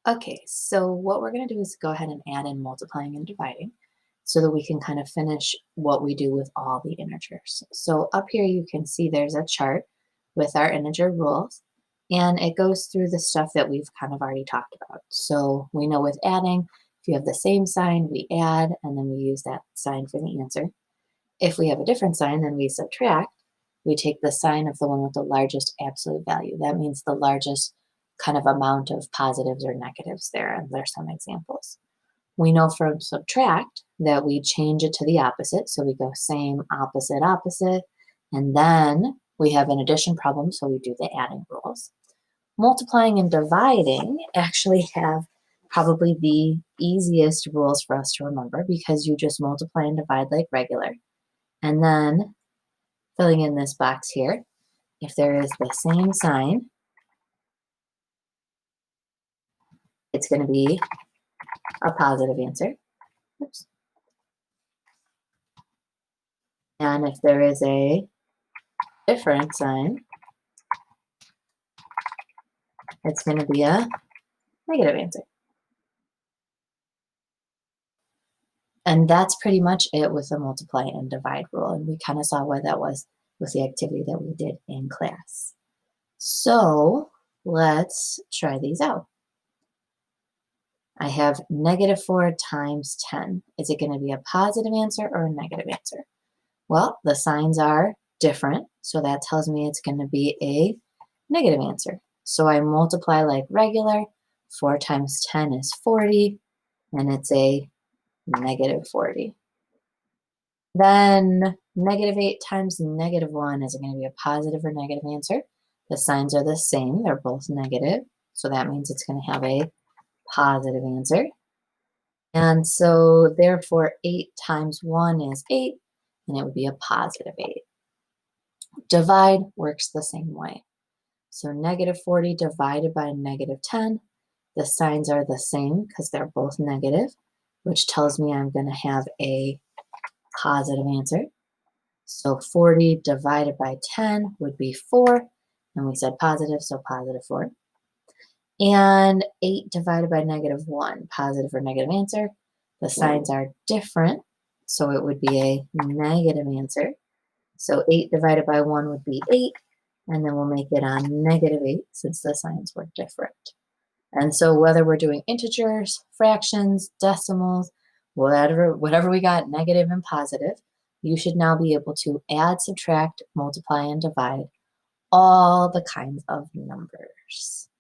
Okay, so what we're going to do is go ahead and add in multiplying and dividing so that we can kind of finish what we do with all the integers. So up here you can see there's a chart with our integer rules, and it goes through the stuff that we've kind of already talked about. So we know with adding, if you have the same sign, we add, and then we use that sign for the answer. If we have a different sign, then we subtract. We take the sign of the one with the largest absolute value. That means the largest kind of amount of positives or negatives there, and there's some examples. We know from subtract that we change it to the opposite, so we go same, opposite, opposite, and then we have an addition problem, so we do the adding rules. Multiplying and dividing actually have probably the easiest rules for us to remember because you just multiply and divide like regular. And then filling in this box here, if there is the same sign, it's going to be a positive answer. Oops. And if there is a different sign, it's going to be a negative answer. And that's pretty much it with the multiply and divide rule. And we kind of saw what that was with the activity that we did in class. So let's try these out. I have -4 times 10. Is it going to be a positive answer or a negative answer? Well, the signs are different, so that tells me it's going to be a negative answer. So I multiply like regular. 4 times 10 is 40, and it's a -40. Then -8 times -1, is it going to be a positive or negative answer? The signs are the same, they're both negative, so that means it's going to have a positive answer. And so therefore 8 times 1 is 8, and it would be a positive 8. Divide works the same way. So -40 divided by -10, the signs are the same because they're both negative, which tells me I'm going to have a positive answer. So 40 divided by 10 would be 4, and we said positive, so positive 4. And 8 divided by -1, positive or negative answer. The signs are different, so it would be a negative answer. So 8 divided by 1 would be 8, and then we'll make it on -8 since the signs were different. And so whether we're doing integers, fractions, decimals, whatever we got, negative and positive, you should now be able to add, subtract, multiply, and divide all the kinds of numbers.